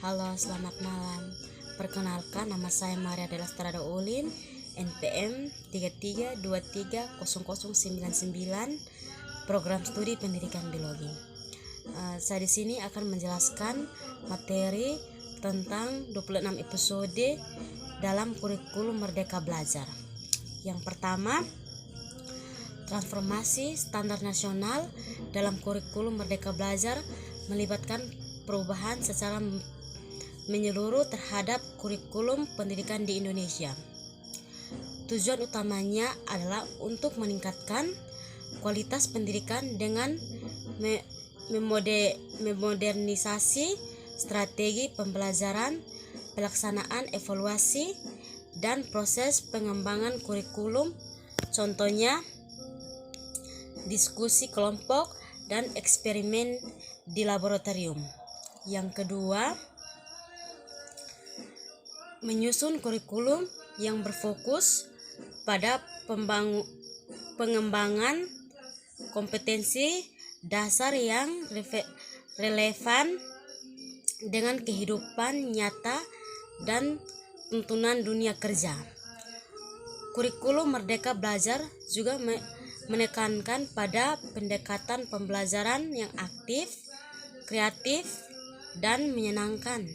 Halo, selamat malam. Perkenalkan, nama saya Maria Della Strada Ulin, NPM 33230099, Program Studi Pendidikan Biologi. Saya di sini akan menjelaskan materi tentang 26 episode dalam kurikulum Merdeka Belajar. Yang pertama, transformasi standar nasional dalam kurikulum Merdeka Belajar melibatkan perubahan secara menyeluruh terhadap kurikulum pendidikan di Indonesia. Tujuan utamanya adalah untuk meningkatkan kualitas pendidikan dengan memodernisasi strategi pembelajaran, pelaksanaan evaluasi, dan proses pengembangan kurikulum, contohnya diskusi kelompok dan eksperimen di laboratorium. Yang kedua, menyusun kurikulum yang berfokus pada pengembangan kompetensi dasar yang relevan dengan kehidupan nyata dan tuntunan dunia kerja. Kurikulum Merdeka Belajar juga menekankan pada pendekatan pembelajaran yang aktif, kreatif, dan menyenangkan.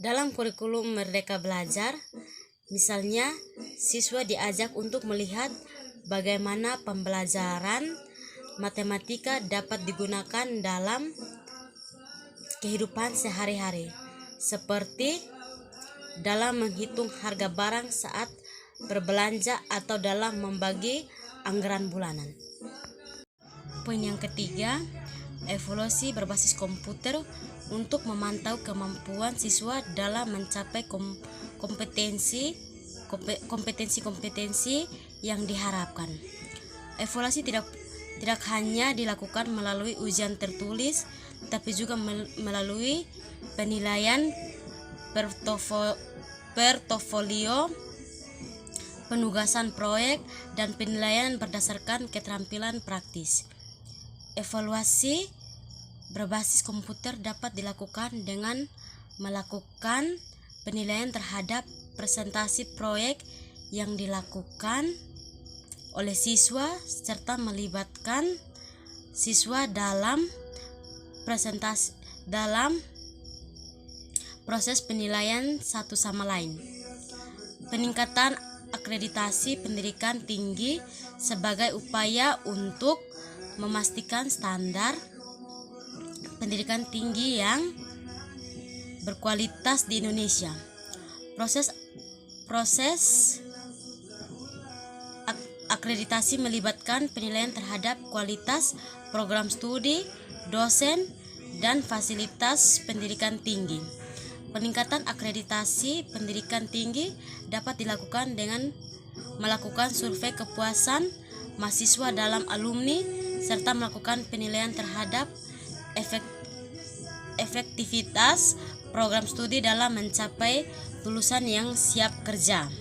Dalam kurikulum Merdeka Belajar, misalnya, siswa diajak untuk melihat bagaimana pembelajaran matematika dapat digunakan dalam kehidupan sehari-hari, seperti dalam menghitung harga barang saat berbelanja atau dalam membagi anggaran bulanan. Poin yang ketiga, evaluasi berbasis komputer untuk memantau kemampuan siswa dalam mencapai kompetensi yang diharapkan. Evaluasi tidak hanya dilakukan melalui ujian tertulis, tapi juga melalui penilaian portofolio, penugasan proyek, dan penilaian berdasarkan keterampilan praktis. Evaluasi berbasis komputer dapat dilakukan dengan melakukan penilaian terhadap presentasi proyek yang dilakukan oleh siswa serta melibatkan siswa dalam proses penilaian satu sama lain. Peningkatan akreditasi pendidikan tinggi sebagai upaya untuk memastikan standar pendidikan tinggi yang berkualitas di Indonesia. Proses akreditasi melibatkan penilaian terhadap kualitas program studi, dosen, dan fasilitas pendidikan tinggi. Peningkatan akreditasi pendidikan tinggi dapat dilakukan dengan melakukan survei kepuasan mahasiswa dalam alumni serta melakukan penilaian terhadap efektivitas program studi dalam mencapai lulusan yang siap kerja.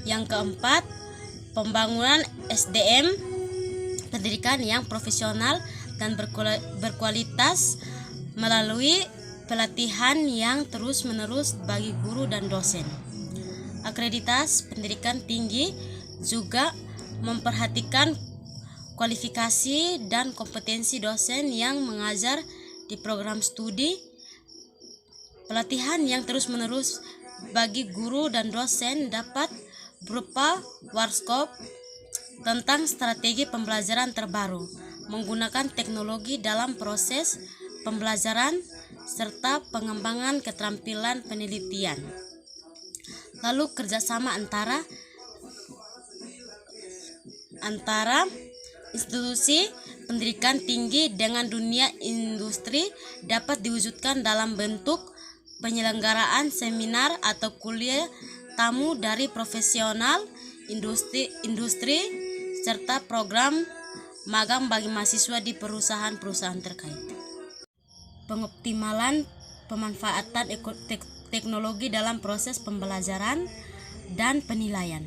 Yang keempat, pembangunan SDM pendidikan yang profesional dan berkualitas melalui pelatihan yang terus-menerus bagi guru dan dosen. Akreditasi pendidikan tinggi juga memperhatikan kualifikasi dan kompetensi dosen yang mengajar di program studi. Pelatihan yang terus-menerus bagi guru dan dosen dapat berupa workshop tentang strategi pembelajaran terbaru, menggunakan teknologi dalam proses pembelajaran, serta pengembangan keterampilan penelitian. Lalu kerjasama antara institusi pendidikan tinggi dengan dunia industri dapat diwujudkan dalam bentuk penyelenggaraan seminar atau kuliah tamu dari profesional industri serta program magang bagi mahasiswa di perusahaan-perusahaan terkait. Pengoptimalan pemanfaatan teknologi dalam proses pembelajaran dan penilaian.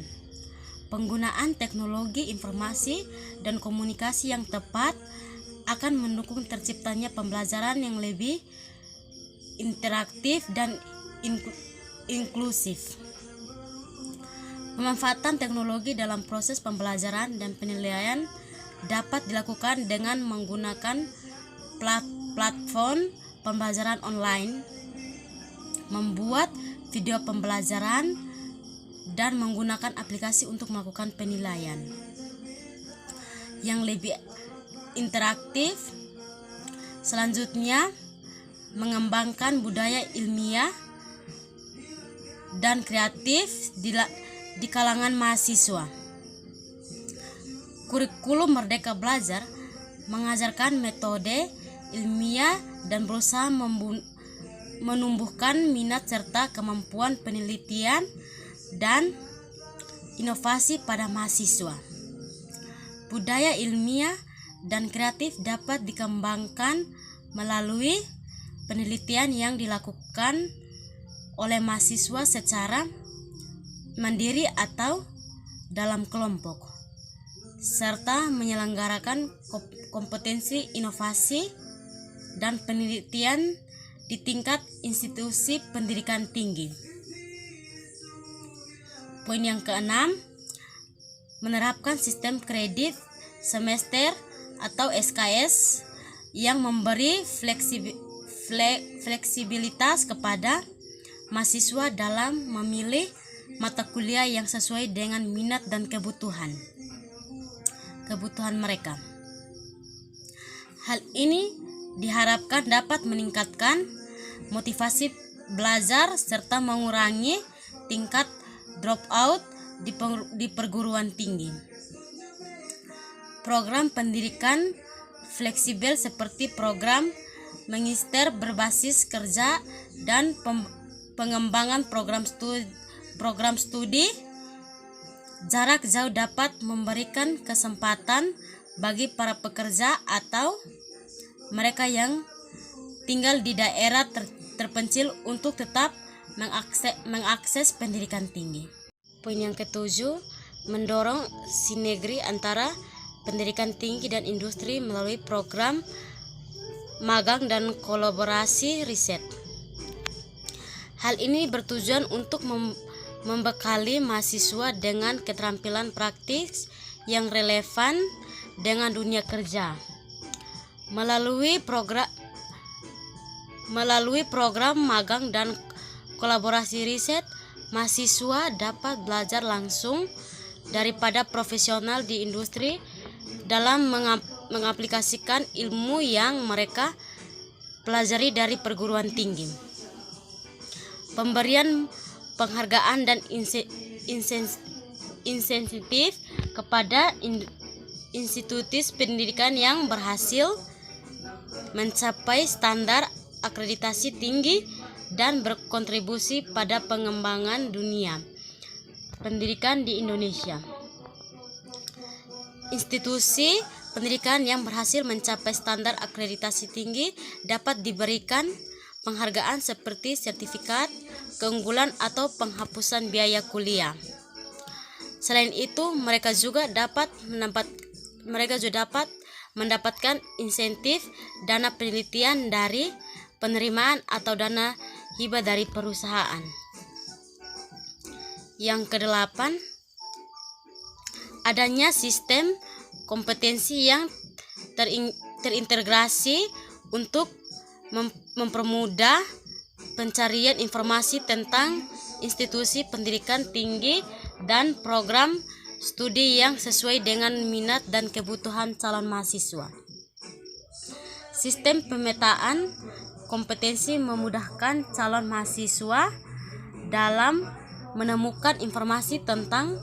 Penggunaan teknologi informasi dan komunikasi yang tepat akan mendukung terciptanya pembelajaran yang lebih interaktif dan inklusif. Pemanfaatan teknologi dalam proses pembelajaran dan penilaian dapat dilakukan dengan menggunakan platform pembelajaran online, membuat video pembelajaran, dan menggunakan aplikasi untuk melakukan penilaian yang lebih interaktif. Selanjutnya, mengembangkan budaya ilmiah dan kreatif di kalangan mahasiswa. Kurikulum Merdeka Belajar mengajarkan metode ilmiah dan berusaha menumbuhkan minat serta kemampuan penelitian dan inovasi pada mahasiswa. Budaya ilmiah dan kreatif dapat dikembangkan melalui penelitian yang dilakukan oleh mahasiswa secara mandiri atau dalam kelompok, serta menyelenggarakan kompetensi inovasi dan penelitian di tingkat institusi pendidikan tinggi. Poin yang keenam, menerapkan sistem kredit semester atau SKS yang memberi fleksibilitas kepada mahasiswa dalam memilih mata kuliah yang sesuai dengan minat dan kebutuhan mereka. Hal ini diharapkan dapat meningkatkan motivasi belajar serta mengurangi tingkat dropout di perguruan tinggi. Program pendidikan fleksibel seperti program magister berbasis kerja dan pengembangan program studi jarak jauh dapat memberikan kesempatan bagi para pekerja atau mereka yang tinggal di daerah terpencil untuk tetap mengakses pendidikan tinggi. Poin yang ketujuh, mendorong sinergi antara pendidikan tinggi dan industri melalui program magang dan kolaborasi riset. Hal ini bertujuan untuk membekali mahasiswa dengan keterampilan praktis yang relevan dengan dunia kerja. Melalui program magang dan kolaborasi riset, mahasiswa dapat belajar langsung daripada profesional di industri dalam mengaplikasikan ilmu yang mereka pelajari dari perguruan tinggi. Pemberian penghargaan dan insentif kepada institusi pendidikan yang berhasil mencapai standar akreditasi tinggi dan berkontribusi pada pengembangan dunia pendidikan di Indonesia. Institusi pendidikan yang berhasil mencapai standar akreditasi tinggi dapat diberikan penghargaan seperti sertifikat keunggulan atau penghapusan biaya kuliah. Selain itu, mereka juga dapat mendapatkan insentif dana penelitian dari penerimaan atau dana hibah dari perusahaan. Yang kedelapan, adanya sistem kompetensi yang terintegrasi untuk mempermudah pencarian informasi tentang institusi pendidikan tinggi dan program studi yang sesuai dengan minat dan kebutuhan calon mahasiswa. Sistem pemetaan kompetensi memudahkan calon mahasiswa dalam menemukan informasi tentang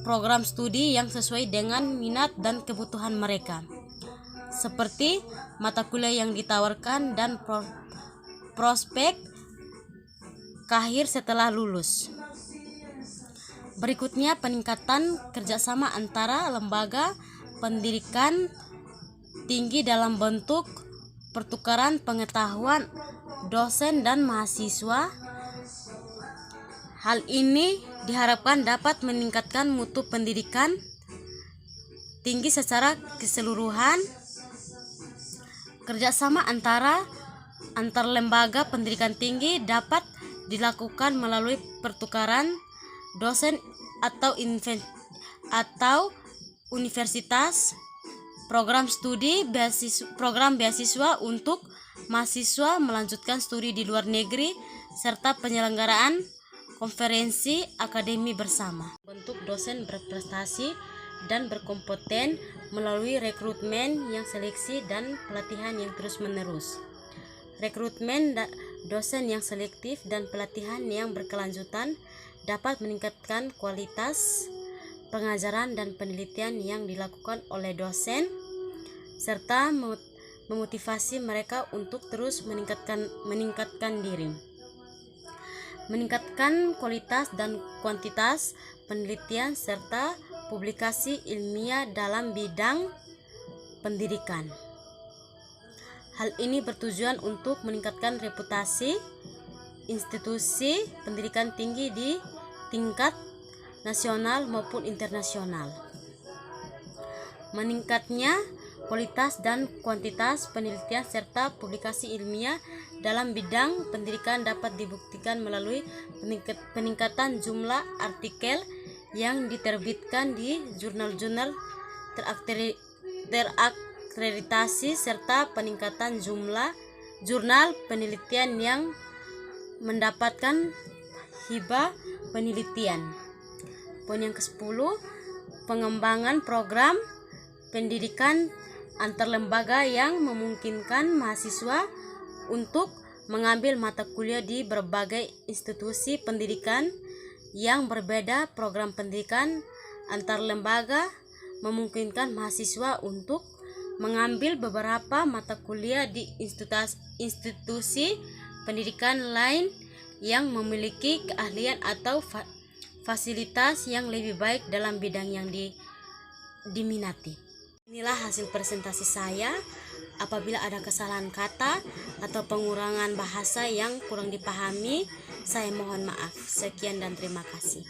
program studi yang sesuai dengan minat dan kebutuhan mereka, seperti mata kuliah yang ditawarkan dan prospek karir setelah lulus. Berikutnya, peningkatan kerjasama antara lembaga pendidikan tinggi dalam bentuk pertukaran pengetahuan dosen dan mahasiswa. Hal ini diharapkan dapat meningkatkan mutu pendidikan tinggi secara keseluruhan Kerjasama antar lembaga pendidikan tinggi dapat dilakukan melalui pertukaran dosen atau universitas, program beasiswa untuk mahasiswa melanjutkan studi di luar negeri, serta penyelenggaraan konferensi akademi bersama. Bentuk dosen berprestasi dan berkompeten melalui rekrutmen yang seleksi dan pelatihan yang terus-menerus. Rekrutmen dosen yang selektif dan pelatihan yang berkelanjutan dapat meningkatkan kualitas pengajaran dan penelitian yang dilakukan oleh dosen, serta memotivasi mereka untuk terus meningkatkan diri. Meningkatkan kualitas dan kuantitas penelitian serta publikasi ilmiah dalam bidang pendidikan. Hal ini bertujuan untuk meningkatkan reputasi institusi pendidikan tinggi di tingkat nasional maupun internasional. Meningkatnya kualitas dan kuantitas penelitian serta publikasi ilmiah dalam bidang pendidikan dapat dibuktikan melalui peningkatan jumlah artikel yang diterbitkan di jurnal-jurnal terakreditasi serta peningkatan jumlah jurnal penelitian yang mendapatkan hibah penelitian. Poin yang ke-10, pengembangan program pendidikan antar lembaga yang memungkinkan mahasiswa untuk mengambil mata kuliah di berbagai institusi pendidikan yang berbeda. Program pendidikan antar lembaga memungkinkan mahasiswa untuk mengambil beberapa mata kuliah di institusi pendidikan lain yang memiliki keahlian atau fasilitas yang lebih baik dalam bidang yang diminati. Inilah hasil presentasi saya. Apabila ada kesalahan kata atau pengurangan bahasa yang kurang dipahami, saya mohon maaf. Sekian dan terima kasih.